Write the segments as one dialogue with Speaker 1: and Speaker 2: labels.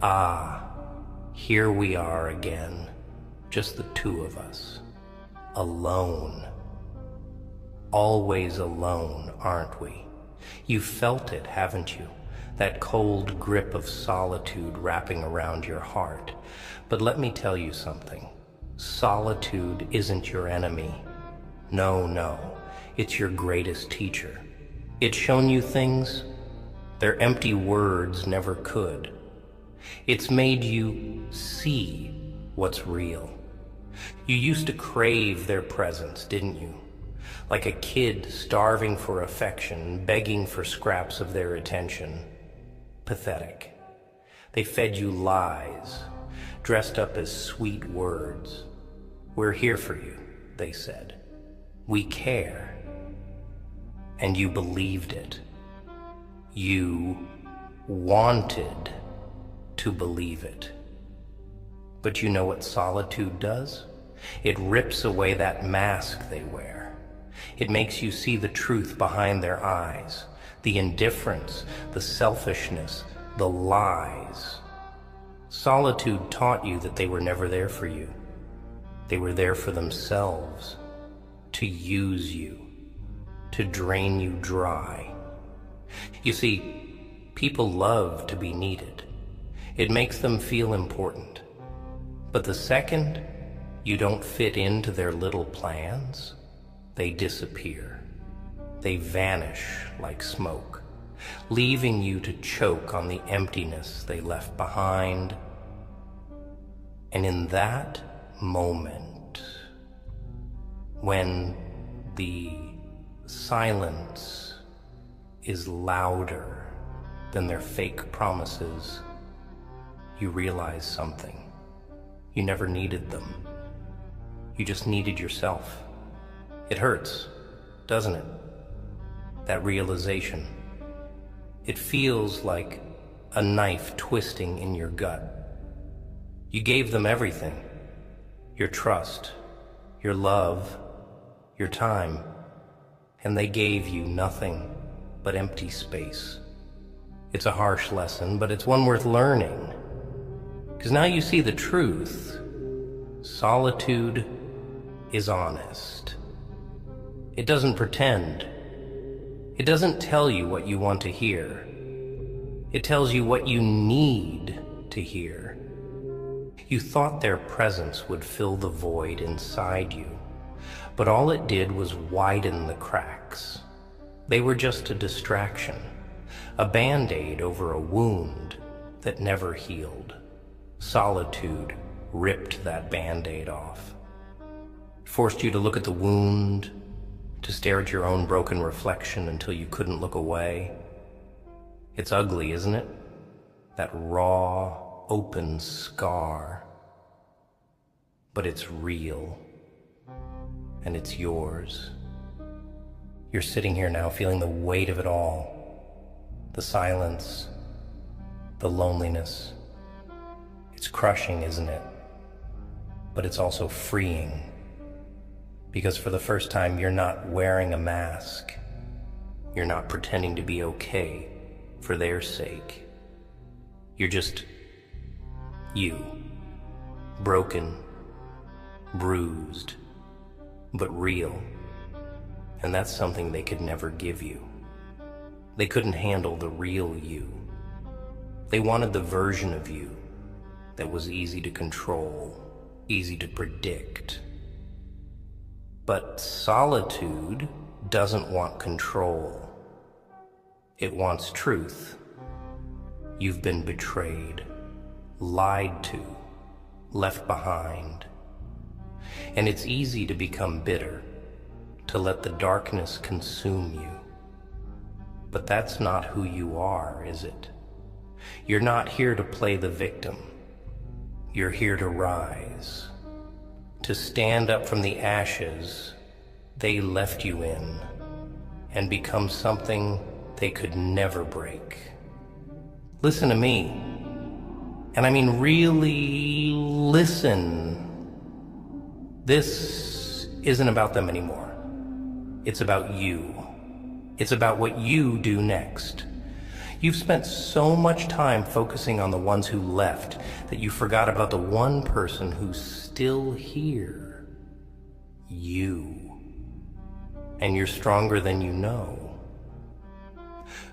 Speaker 1: Ah, here we are again, just the two of us, alone. Always alone, aren't we? You've felt it, haven't you? That cold grip of solitude wrapping around your heart. But let me tell you something. Solitude isn't your enemy. No, no, it's your greatest teacher. It's shown you things their empty words never could. It's made you see what's real. You used to crave their presence, didn't you? Like a kid starving for affection, begging for scraps of their attention. Pathetic. They fed you lies, dressed up as sweet words. We're here for you, they said. We care. And you believed it. You wanted to believe it. But you know what solitude does? It rips away that mask they wear. It makes you see the truth behind their eyes, the indifference, the selfishness, the lies. Solitude taught you that they were never there for you. They were there for themselves, to use you, to drain you dry. You see, people love to be needed. It makes them feel important. But the second you don't fit into their little plans, they disappear. They vanish like smoke, leaving you to choke on the emptiness they left behind. And in that moment, when the silence is louder than their fake promises, you realize something. You never needed them. You just needed yourself. It hurts, doesn't it? That realization. It feels like a knife twisting in your gut. You gave them everything. Your trust, your love, your time. And they gave you nothing but empty space. It's a harsh lesson, but it's one worth learning. Because now you see the truth. Solitude is honest. It doesn't pretend. It doesn't tell you what you want to hear. It tells you what you need to hear. You thought their presence would fill the void inside you, but all it did was widen the cracks. They were just a distraction, a band-aid over a wound that never healed. Solitude ripped that band-aid off. Forced you to look at the wound, to stare at your own broken reflection until you couldn't look away. It's ugly, isn't it? That raw, open scar. But it's real, and it's yours. You're sitting here now feeling the weight of it all. The silence, the loneliness. It's crushing, isn't it? But it's also freeing. Because for the first time, you're not wearing a mask. You're not pretending to be okay for their sake. You're just you. Broken, bruised, but real. And that's something they could never give you. They couldn't handle the real you. They wanted the version of you that was easy to control, easy to predict. But solitude doesn't want control. It wants truth. You've been betrayed, lied to, left behind. And it's easy to become bitter, to let the darkness consume you. But that's not who you are, is it? You're not here to play the victim. You're here to rise, to stand up from the ashes they left you in and become something they could never break. Listen to me, and I mean really listen. This isn't about them anymore. It's about you. It's about what you do next. You've spent so much time focusing on the ones who left that you forgot about the one person who's still here. You. And you're stronger than you know.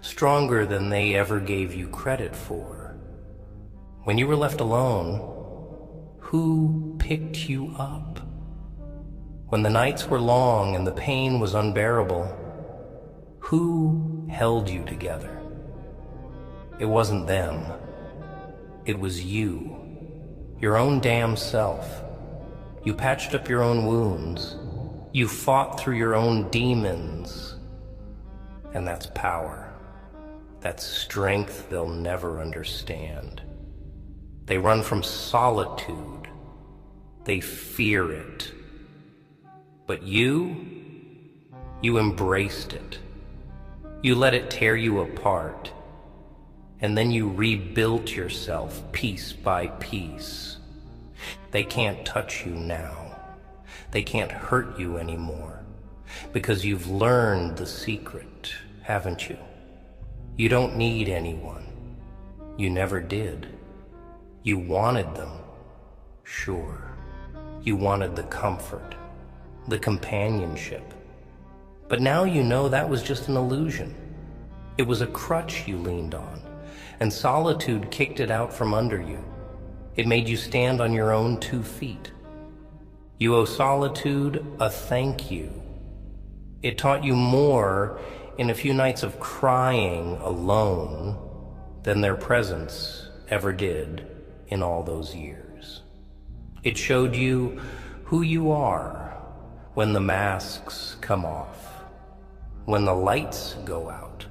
Speaker 1: Stronger than they ever gave you credit for. When you were left alone, who picked you up? When the nights were long and the pain was unbearable, who held you together? It wasn't them. It was you. Your own damn self. You patched up your own wounds. You fought through your own demons. And that's power. That's strength they'll never understand. They run from solitude. They fear it. But you embraced it. You let it tear you apart. And then you rebuilt yourself piece by piece. They can't touch you now. They can't hurt you anymore. Because you've learned the secret, haven't you? You don't need anyone. You never did. You wanted them, sure. You wanted the comfort, the companionship. But now you know that was just an illusion. It was a crutch you leaned on, and solitude kicked it out from under you. It made you stand on your own 2 feet. You owe solitude a thank you. It taught you more in a few nights of crying alone than their presence ever did in all those years. It showed you who you are when the masks come off, when the lights go out.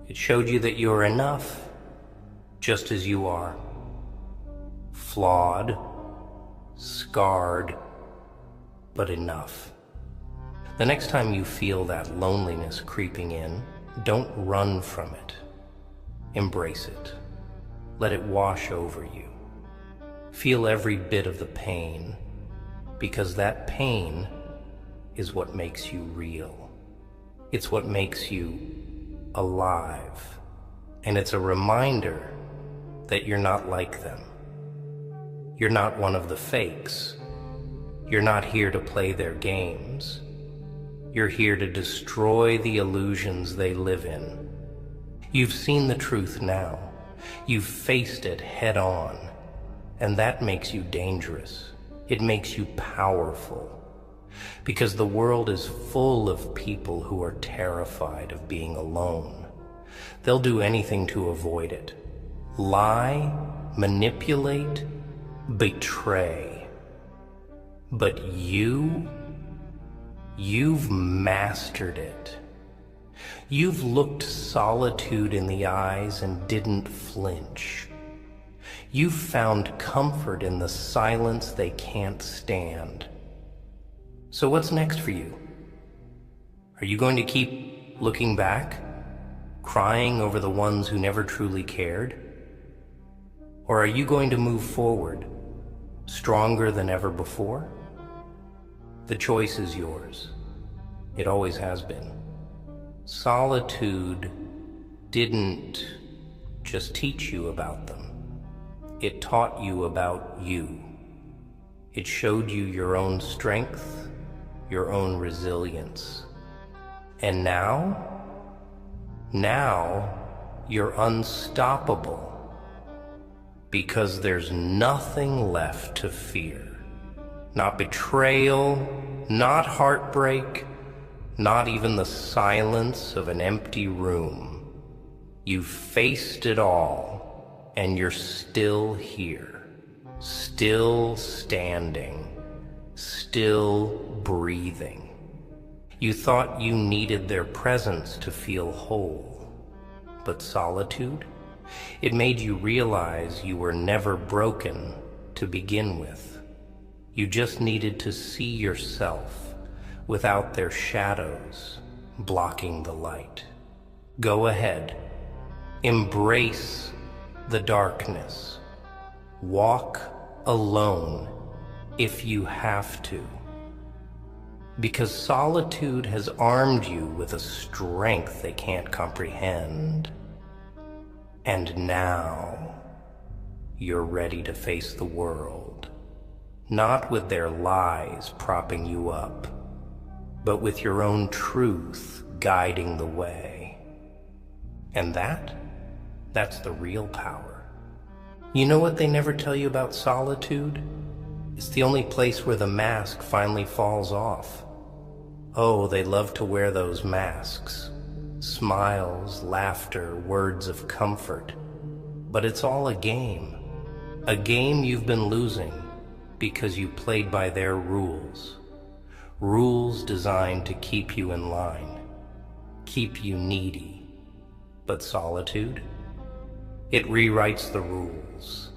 Speaker 1: It showed you that you're enough just as you are. Flawed, scarred, but enough. The next time you feel that loneliness creeping in, don't run from it. Embrace it. Let it wash over you. Feel every bit of the pain, because that pain is what makes you real. It's what makes you alive. And it's a reminder that you're not like them. You're not one of the fakes. You're not here to play their games. You're here to destroy the illusions they live in. You've seen the truth now. You've faced it head on. And that makes you dangerous. It makes you powerful. Because the world is full of people who are terrified of being alone. They'll do anything to avoid it. Lie, manipulate, betray. But you've mastered it. You've looked solitude in the eyes and didn't flinch. You've found comfort in the silence they can't stand. So what's next for you? Are you going to keep looking back, crying over the ones who never truly cared? Or are you going to move forward, stronger than ever before? The choice is yours. It always has been. Solitude didn't just teach you about them. It taught you about you. It showed you your own strength, your own resilience. And now you're unstoppable because there's nothing left to fear. Not betrayal, not heartbreak, not even the silence of an empty room. You've faced it all. And you're still here, still standing, still breathing. You thought you needed their presence to feel whole. But solitude? It made you realize you were never broken to begin with. You just needed to see yourself without their shadows blocking the light. Go ahead. Embrace the darkness. Walk alone if you have to. Because solitude has armed you with a strength they can't comprehend. And now you're ready to face the world, not with their lies propping you up, but with your own truth guiding the way. And that's the real power. You know what they never tell you about solitude? It's the only place where the mask finally falls off. Oh, they love to wear those masks. Smiles, laughter, words of comfort. But it's all a game. A game you've been losing because you played by their rules. Rules designed to keep you in line, keep you needy. But solitude? It rewrites the rules.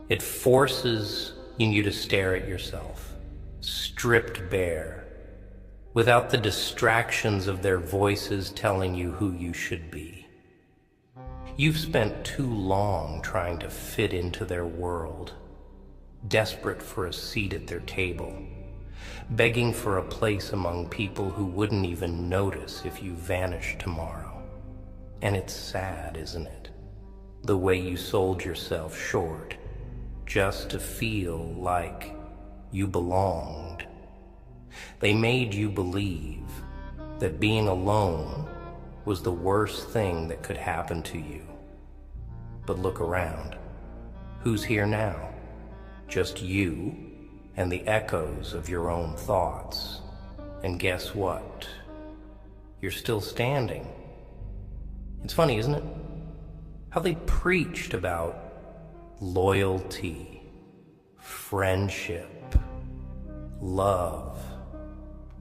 Speaker 1: It forces you to stare at yourself, stripped bare, without the distractions of their voices telling you who you should be. You've spent too long trying to fit into their world, desperate for a seat at their table, begging for a place among people who wouldn't even notice if you vanished tomorrow. And it's sad, isn't it? The way you sold yourself short just to feel like you belonged. They made you believe that being alone was the worst thing that could happen to you. But look around. Who's here now? Just you and the echoes of your own thoughts. And guess what? You're still standing. It's funny, isn't it? How they preached about loyalty, friendship, love.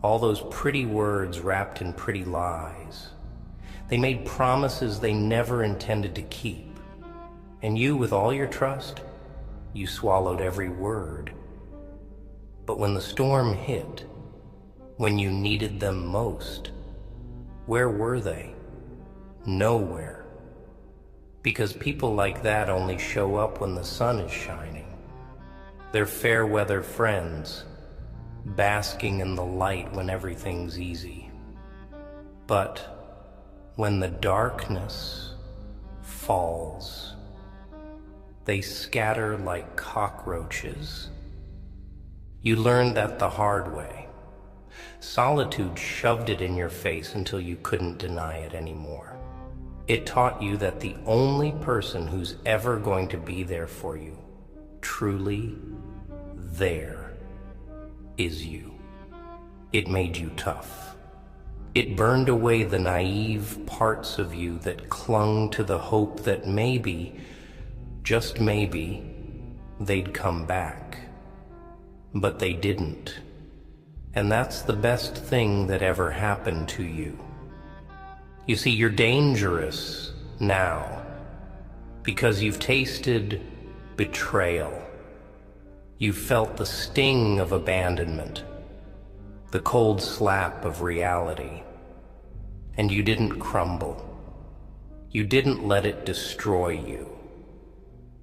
Speaker 1: All those pretty words wrapped in pretty lies. They made promises they never intended to keep. And you, with all your trust, you swallowed every word. But when the storm hit, when you needed them most, where were they? Nowhere. Because people like that only show up when the sun is shining. They're fair weather friends, basking in the light when everything's easy. But when the darkness falls, they scatter like cockroaches. You learned that the hard way. Solitude shoved it in your face until you couldn't deny it anymore. It taught you that the only person who's ever going to be there for you, truly there, is you. It made you tough. It burned away the naive parts of you that clung to the hope that maybe, just maybe, they'd come back. But they didn't. And that's the best thing that ever happened to you. You see, you're dangerous now because you've tasted betrayal. You've felt the sting of abandonment, the cold slap of reality, and you didn't crumble. You didn't let it destroy you.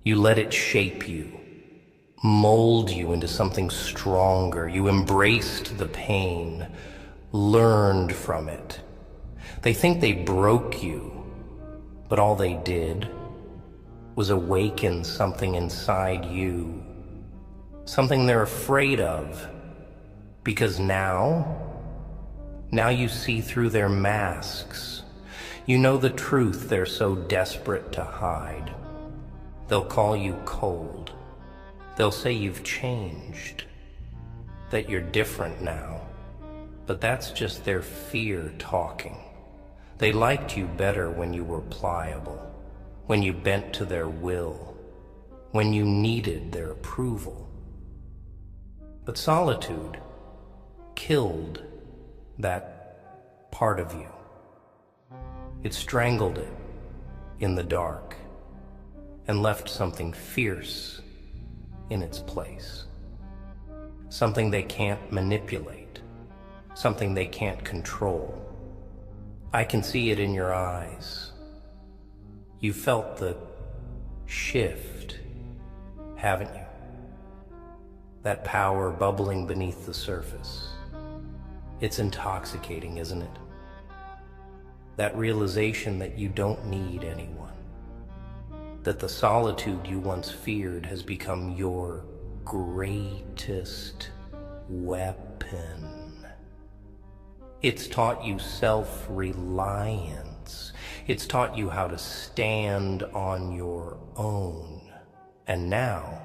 Speaker 1: You let it shape you, mold you into something stronger. You embraced the pain, learned from it. They think they broke you, but all they did was awaken something inside you, something they're afraid of, because now you see through their masks. You know the truth they're so desperate to hide. They'll call you cold. They'll say you've changed, that you're different now, but that's just their fear talking. They liked you better when you were pliable, when you bent to their will, when you needed their approval. But solitude killed that part of you. It strangled it in the dark and left something fierce in its place. Something they can't manipulate, something they can't control. I can see it in your eyes. You felt the shift, haven't you? That power bubbling beneath the surface. It's intoxicating, isn't it? That realization that you don't need anyone. that the solitude you once feared has become your greatest weapon. It's taught you self-reliance. It's taught you how to stand on your own. And now,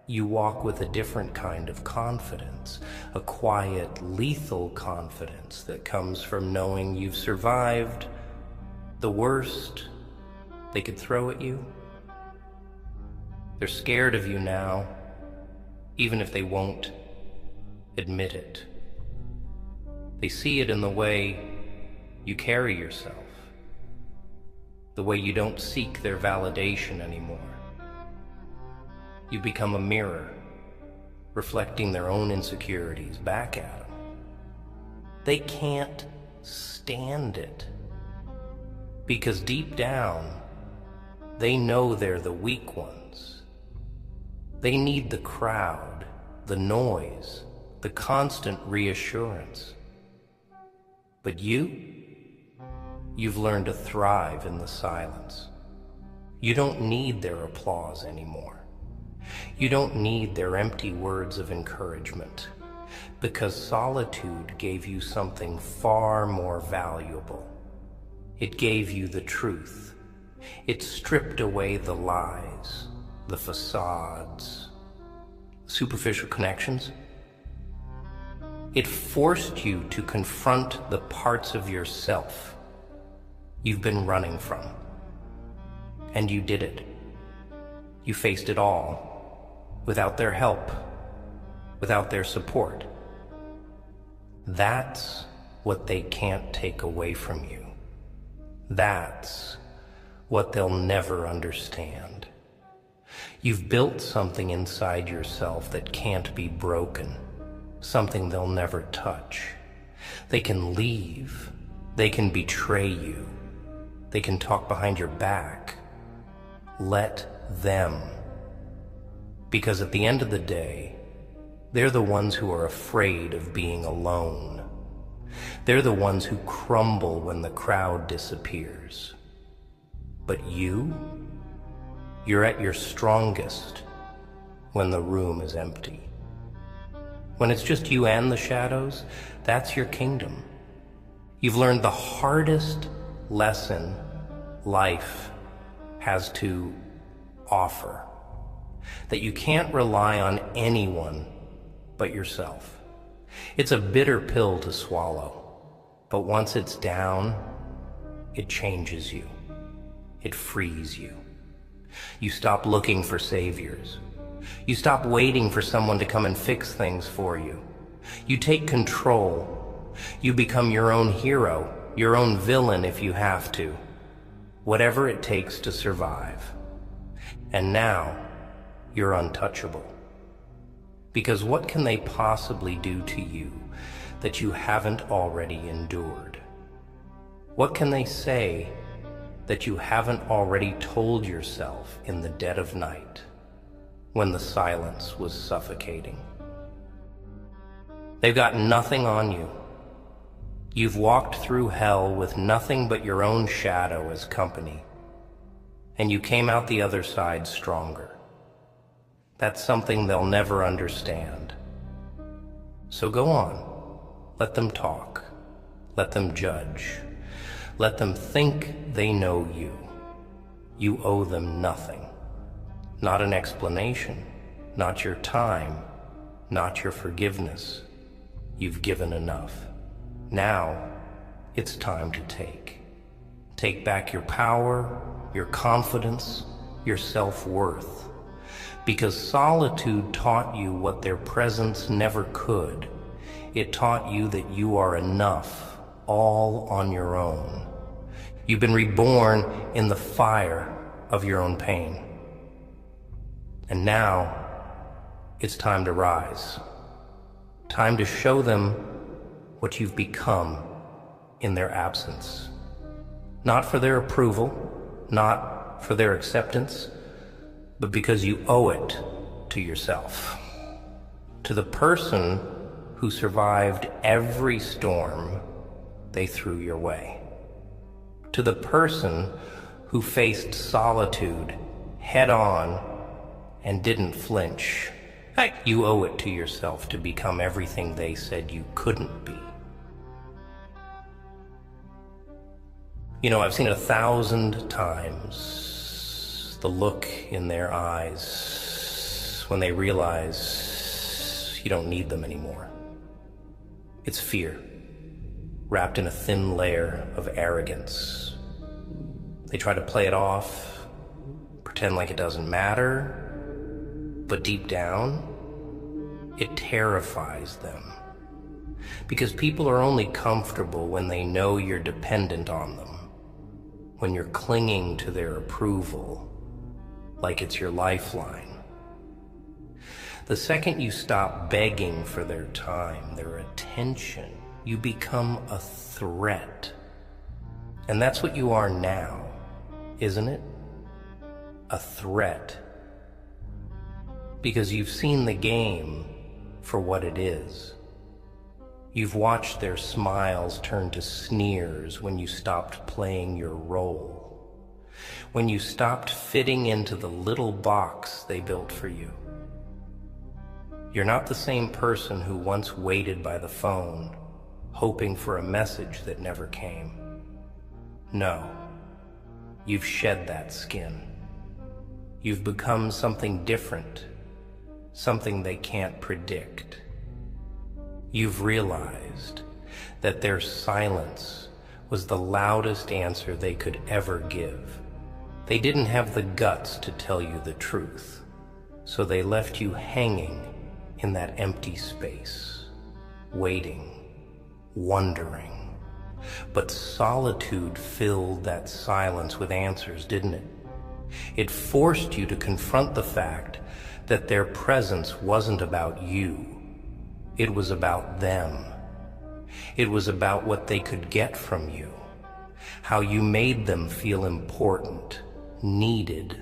Speaker 1: you walk with a different kind of confidence, a quiet, lethal confidence that comes from knowing you've survived the worst they could throw at you. They're scared of you now, even if they won't admit it. They see it in the way you carry yourself, the way you don't seek their validation anymore. You become a mirror, reflecting their own insecurities back at them. They can't stand it, because deep down, they know they're the weak ones. They need the crowd, the noise, the constant reassurance. But you've learned to thrive in the silence. You don't need their applause anymore. You don't need their empty words of encouragement, because solitude gave you something far more valuable. It gave you the truth. It stripped away the lies, the facades, superficial connections. It forced you to confront the parts of yourself you've been running from. And you did it. You faced it all, without their help, without their support. That's what they can't take away from you. That's what they'll never understand. You've built something inside yourself that can't be broken, something they'll never touch. They can leave. They can betray you. They can talk behind your back. Let them. Because at the end of the day, they're the ones who are afraid of being alone. They're the ones who crumble when the crowd disappears. But you're at your strongest when the room is empty. When it's just you and the shadows, that's your kingdom. You've learned the hardest lesson life has to offer. That you can't rely on anyone but yourself. It's a bitter pill to swallow, but once it's down, it changes you. It frees you. You stop looking for saviors. You stop waiting for someone to come and fix things for you. You take control. You become your own hero, your own villain if you have to. Whatever it takes to survive. And now, you're untouchable. Because what can they possibly do to you that you haven't already endured? What can they say that you haven't already told yourself in the dead of night, when the silence was suffocating? They've got nothing on you. You've walked through hell with nothing but your own shadow as company, and you came out the other side stronger. That's something they'll never understand. So go on. Let them talk. Let them judge. Let them think they know you. You owe them nothing. Not an explanation. Not your time. Not your forgiveness. You've given enough. Now, it's time to take. Take back your power, your confidence, your self-worth. Because solitude taught you what their presence never could. It taught you that you are enough, all on your own. You've been reborn in the fire of your own pain. And now, it's time to rise. Time to show them what you've become in their absence. Not for their approval, not for their acceptance, but because you owe it to yourself. To the person who survived every storm they threw your way. To the person who faced solitude head on and didn't flinch. Heck, you owe it to yourself to become everything they said you couldn't be. You know, I've seen 1,000 times the look in their eyes when they realize you don't need them anymore. It's fear, wrapped in a thin layer of arrogance. They try to play it off, pretend like it doesn't matter, but deep down, it terrifies them. Because people are only comfortable when they know you're dependent on them, when you're clinging to their approval, like it's your lifeline. The second you stop begging for their time, their attention, you become a threat. And that's what you are now, isn't it? A threat. Because you've seen the game for what it is. You've watched their smiles turn to sneers when you stopped playing your role. When you stopped fitting into the little box they built for you. You're not the same person who once waited by the phone, hoping for a message that never came. No, you've shed that skin. You've become something different, something they can't predict. You've realized that their silence was the loudest answer they could ever give. They didn't have the guts to tell you the truth, so they left you hanging in that empty space, waiting, wondering. But solitude filled that silence with answers, didn't it? It forced you to confront the fact that their presence wasn't about you. It was about them. It was about what they could get from you, how you made them feel important, needed.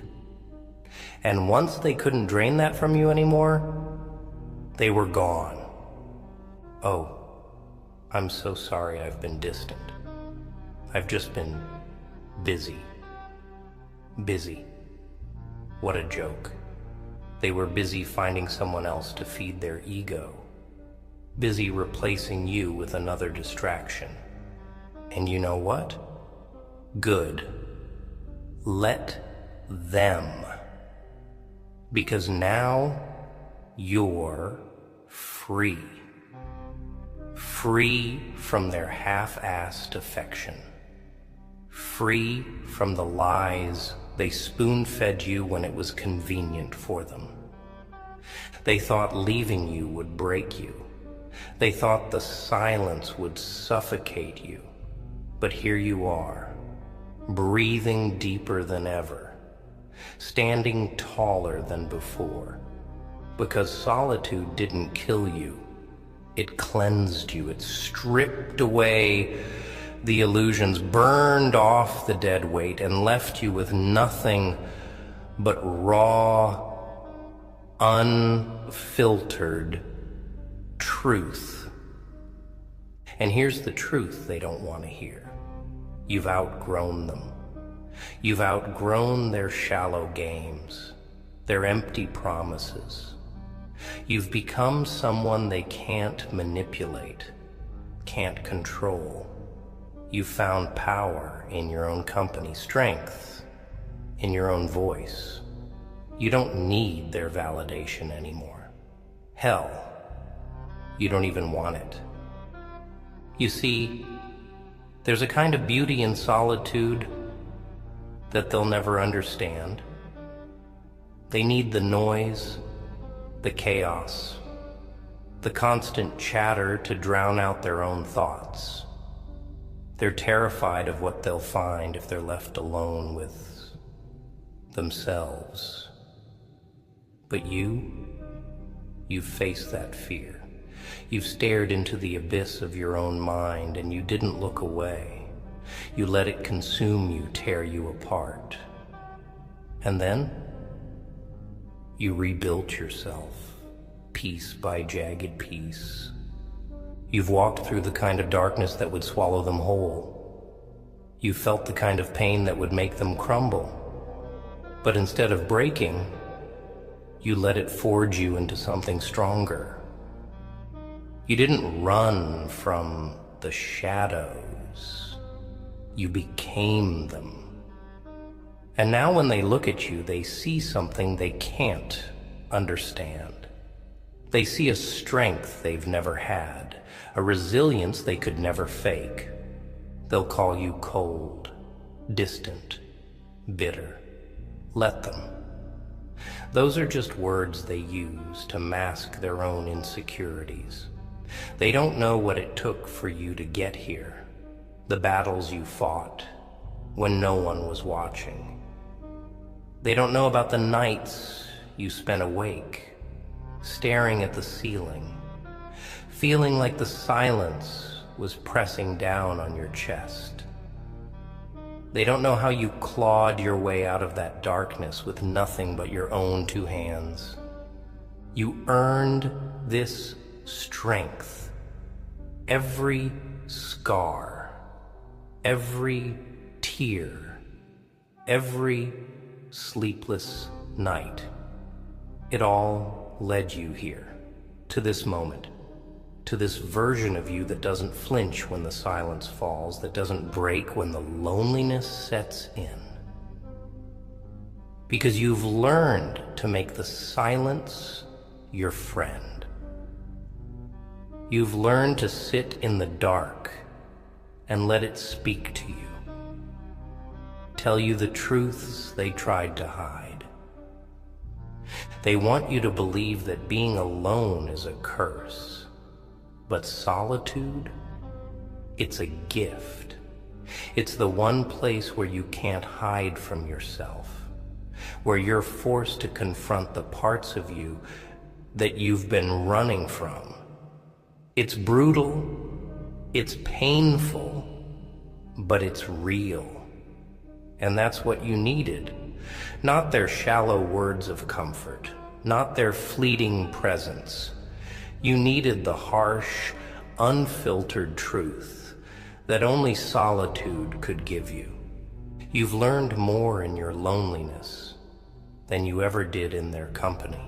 Speaker 1: And once they couldn't drain that from you anymore, they were gone. Oh, I'm so sorry I've been distant. I've just been busy. Busy. What a joke. They were busy finding someone else to feed their ego. Busy replacing you with another distraction. And you know what? Good. Let them. Because now you're free. Free from their half-assed affection. Free from the lies they spoon-fed you when it was convenient for them. They thought leaving you would break you. They thought the silence would suffocate you. But here you are, breathing deeper than ever, standing taller than before. Because solitude didn't kill you. It cleansed you. It stripped away the illusions, burned off the dead weight, and left you with nothing but raw, unfiltered truth. And here's the truth they don't want to hear. You've outgrown them. You've outgrown their shallow games, their empty promises. You've become someone they can't manipulate, can't control. You've found power in your own company, strength in your own voice. You don't need their validation anymore. Hell, you don't even want it. You see, there's a kind of beauty in solitude that they'll never understand. They need the noise, the chaos, the constant chatter to drown out their own thoughts. They're terrified of what they'll find if they're left alone with themselves. But you've faced that fear. You've stared into the abyss of your own mind and you didn't look away. You let it consume you, tear you apart. And then you rebuilt yourself, piece by jagged piece. You've walked through the kind of darkness that would swallow them whole. You felt the kind of pain that would make them crumble. But instead of breaking, you let it forge you into something stronger. You didn't run from the shadows. You became them. And now when they look at you, they see something they can't understand. They see a strength they've never had, a resilience they could never fake. They'll call you cold, distant, bitter. Let them. Those are just words they use to mask their own insecurities. They don't know what it took for you to get here, the battles you fought when no one was watching. They don't know about the nights you spent awake, staring at the ceiling, feeling like the silence was pressing down on your chest. They don't know how you clawed your way out of that darkness with nothing but your own two hands. You earned this strength. Every scar, every tear, every sleepless night, it all led you here, to this moment, to this version of you that doesn't flinch when the silence falls, that doesn't break when the loneliness sets in. Because you've learned to make the silence your friend. You've learned to sit in the dark and let it speak to you, tell you the truths they tried to hide. They want you to believe that being alone is a curse, but solitude, it's a gift. It's the one place where you can't hide from yourself, where you're forced to confront the parts of you that you've been running from. It's brutal, it's painful, but it's real. And that's what you needed. Not their shallow words of comfort, not their fleeting presence. You needed the harsh, unfiltered truth that only solitude could give you. You've learned more in your loneliness than you ever did in their company.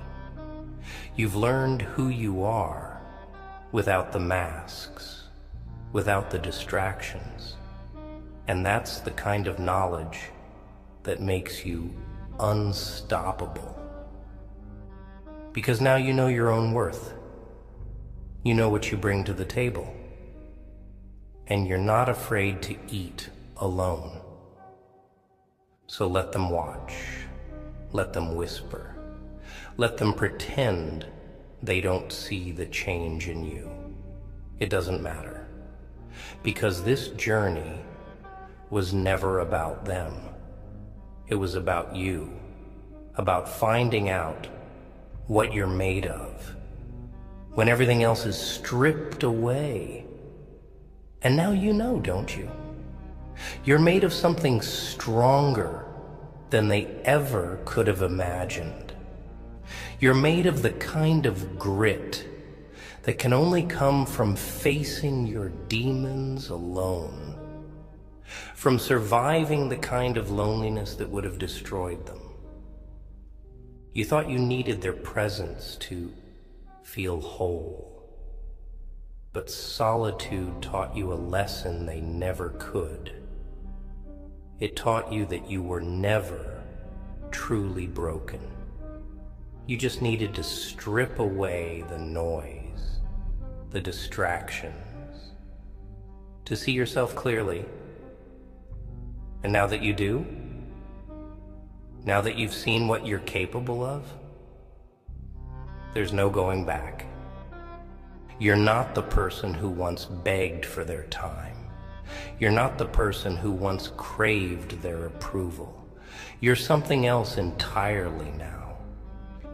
Speaker 1: You've learned who you are without the masks, without the distractions. And that's the kind of knowledge that makes you unstoppable. Because now you know your own worth. You know what you bring to the table. And you're not afraid to eat alone. So let them watch. Let them whisper. Let them pretend they don't see the change in you. It doesn't matter. Because this journey was never about them. It was about you. About finding out what you're made of when everything else is stripped away. And now you know, don't you? You're made of something stronger than they ever could have imagined. You're made of the kind of grit that can only come from facing your demons alone, from surviving the kind of loneliness that would have destroyed them. You thought you needed their presence to feel whole, but solitude taught you a lesson they never could. It taught you that you were never truly broken. You just needed to strip away the noise, the distractions, to see yourself clearly. And now that you do, now that you've seen what you're capable of, there's no going back. You're not the person who once begged for their time. You're not the person who once craved their approval. You're something else entirely now.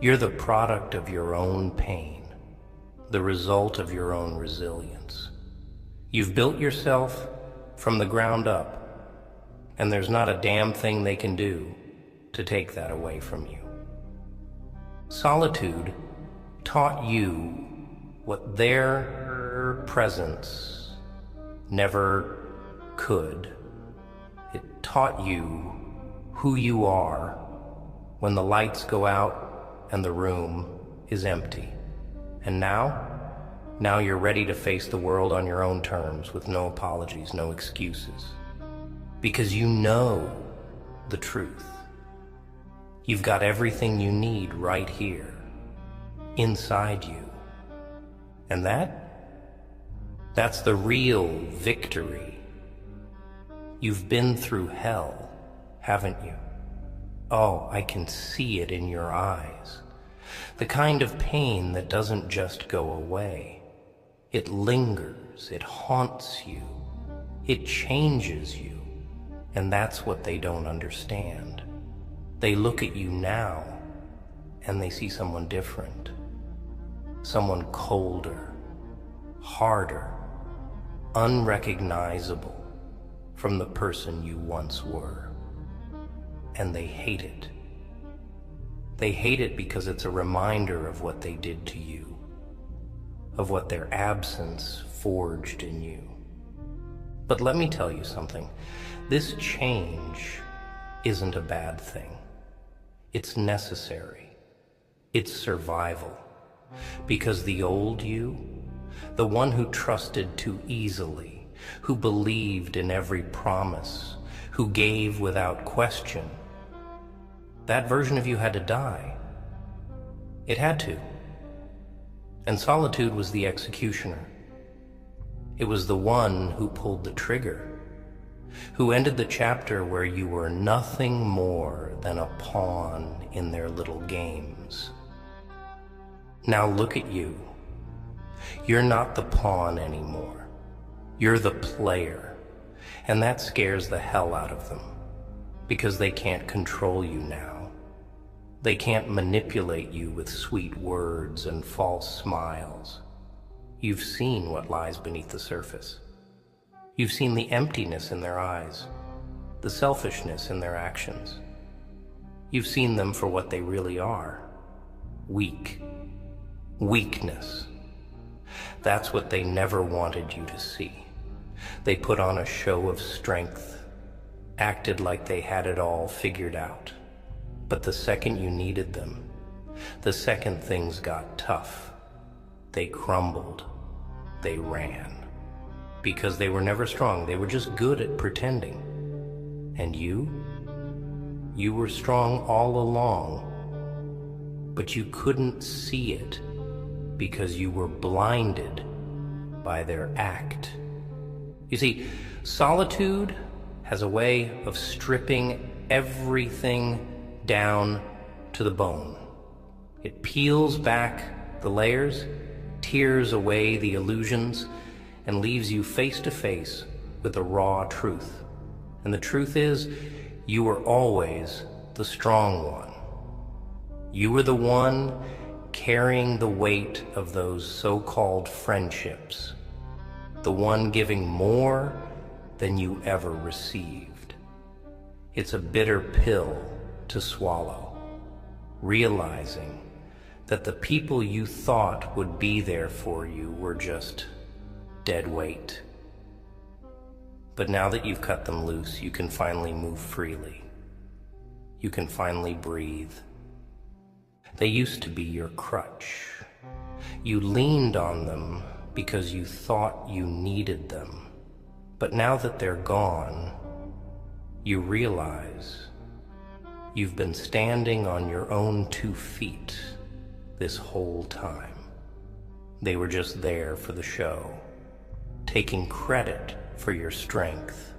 Speaker 1: You're the product of your own pain, the result of your own resilience. You've built yourself from the ground up, and there's not a damn thing they can do to take that away from you. Solitude taught you what their presence never could. It taught you who you are when the lights go out and the room is empty. And now you're ready to face the world on your own terms, with no apologies, no excuses. Because you know the truth. You've got everything you need right here, inside you. And that's the real victory. You've been through hell, haven't you? Oh, I can see it in your eyes. The kind of pain that doesn't just go away. It lingers, it haunts you, it changes you. And that's what they don't understand. They look at you now, and they see someone different. Someone colder, harder, unrecognizable from the person you once were. And they hate it. They hate it because it's a reminder of what they did to you, of what their absence forged in you. But let me tell you something. This change isn't a bad thing. It's necessary. It's survival. Because the old you, the one who trusted too easily, who believed in every promise, who gave without question, that version of you had to die. It had to. And solitude was the executioner. It was the one who pulled the trigger, who ended the chapter where you were nothing more than a pawn in their little games. Now look at you. You're not the pawn anymore. You're the player. And that scares the hell out of them, because they can't control you now. They can't manipulate you with sweet words and false smiles. You've seen what lies beneath the surface. You've seen the emptiness in their eyes, the selfishness in their actions. You've seen them for what they really are. Weak. Weakness. That's what they never wanted you to see. They put on a show of strength, acted like they had it all figured out. But the second you needed them, the second things got tough, they crumbled, they ran. Because they were never strong, they were just good at pretending. And you were strong all along, but you couldn't see it because you were blinded by their act. You see, solitude has a way of stripping everything down to the bone. It peels back the layers, tears away the illusions, and leaves you face to face with the raw truth. And the truth is, you were always the strong one. You were the one carrying the weight of those so-called friendships, the one giving more than you ever received. It's a bitter pill to swallow, realizing that the people you thought would be there for you were just dead weight. But now that you've cut them loose, you can finally move freely. You can finally breathe. They used to be your crutch. You leaned on them because you thought you needed them. But now that they're gone, you realize you've been standing on your own 2 feet this whole time. They were just there for the show, taking credit for your strength,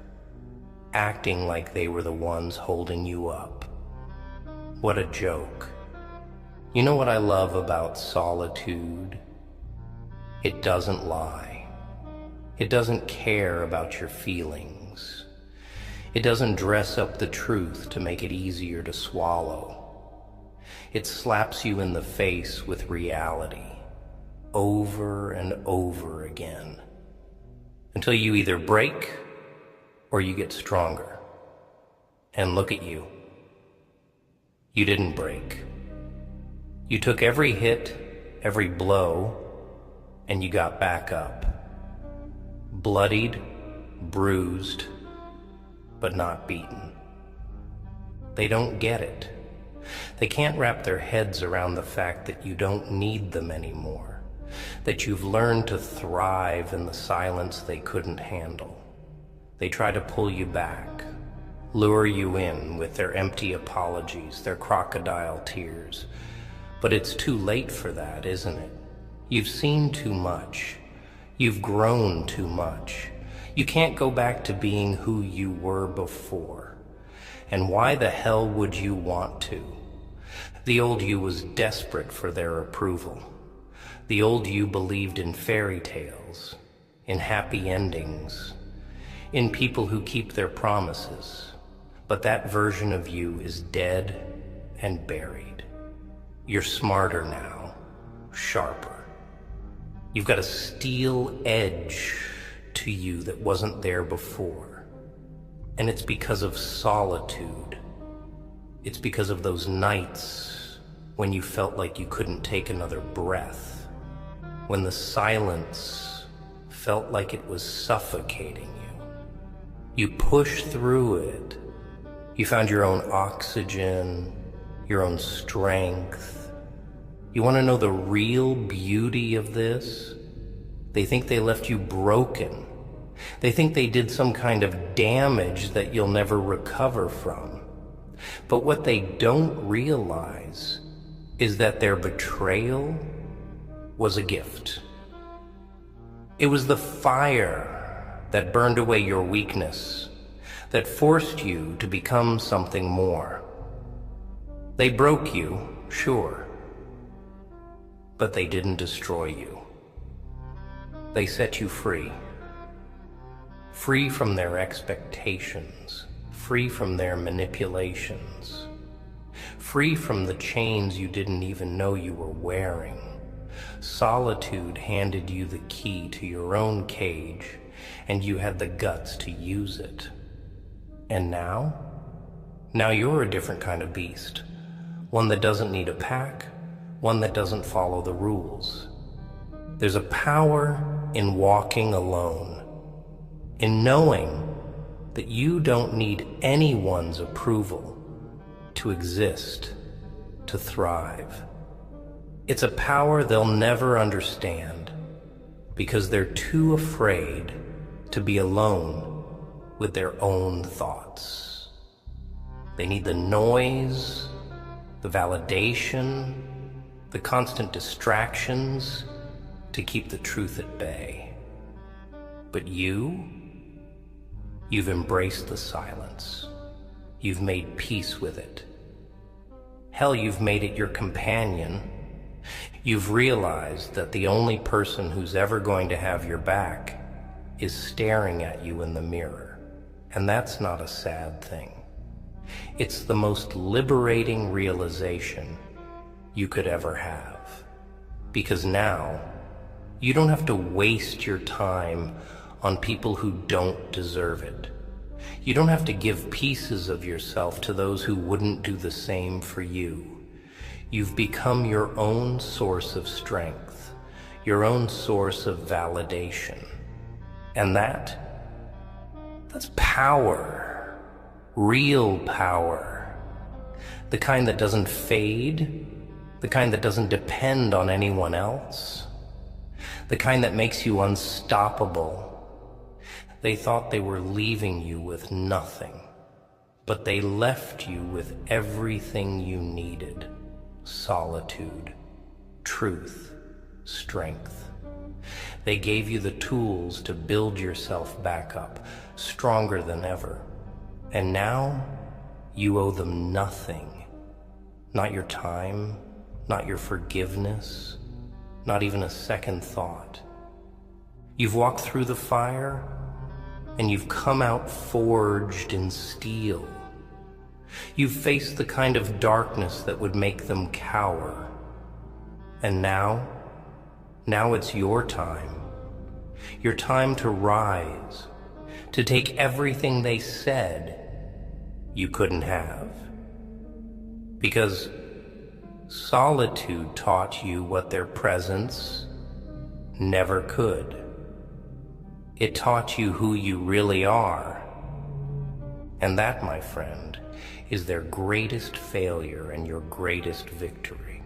Speaker 1: acting like they were the ones holding you up. What a joke. You know what I love about solitude? It doesn't lie. It doesn't care about your feelings. It doesn't dress up the truth to make it easier to swallow. It slaps you in the face with reality, over and over again, until you either break or you get stronger. And look at you. You didn't break. You took every hit, every blow, and you got back up. Bloodied, bruised, but not beaten. They don't get it. They can't wrap their heads around the fact that you don't need them anymore, that you've learned to thrive in the silence they couldn't handle. They try to pull you back, lure you in with their empty apologies, their crocodile tears. But it's too late for that, isn't it? You've seen too much. You've grown too much. You can't go back to being who you were before. And why the hell would you want to? The old you was desperate for their approval. The old you believed in fairy tales, in happy endings, in people who keep their promises. But that version of you is dead and buried. You're smarter now, sharper. You've got a steel edge to you that wasn't there before. And it's because of solitude. It's because of those nights when you felt like you couldn't take another breath, when the silence felt like it was suffocating you. You pushed through it. You found your own oxygen, your own strength. You want to know the real beauty of this? They think they left you broken. They think they did some kind of damage that you'll never recover from. But what they don't realize is that their betrayal was a gift. It was the fire that burned away your weakness, that forced you to become something more. They broke you, sure, but they didn't destroy you. They set you free. Free from their expectations, free from their manipulations, free from the chains you didn't even know you were wearing. Solitude handed you the key to your own cage, and you had the guts to use it. And now you're a different kind of beast. One that doesn't need a pack, one that doesn't follow the rules. There's a power in walking alone, in knowing that you don't need anyone's approval to exist, to thrive. It's a power they'll never understand because they're too afraid to be alone with their own thoughts. They need the noise, the validation, the constant distractions to keep the truth at bay. But you've embraced the silence. You've made peace with it. Hell, you've made it your companion. You've realized that the only person who's ever going to have your back is staring at you in the mirror. And that's not a sad thing. It's the most liberating realization you could ever have. Because now, you don't have to waste your time on people who don't deserve it. You don't have to give pieces of yourself to those who wouldn't do the same for you. You've become your own source of strength, your own source of validation. And that's power, real power. The kind that doesn't fade, the kind that doesn't depend on anyone else, the kind that makes you unstoppable. They thought they were leaving you with nothing, but they left you with everything you needed: solitude, truth, strength. They gave you the tools to build yourself back up, stronger than ever. And now, you owe them nothing. Not your time, not your forgiveness, not even a second thought. You've walked through the fire, and you've come out forged in steel. You've faced the kind of darkness that would make them cower. And now it's your time. Your time to rise, to take everything they said you couldn't have. Because solitude taught you what their presence never could. It taught you who you really are. And that, my friend, is their greatest failure and your greatest victory.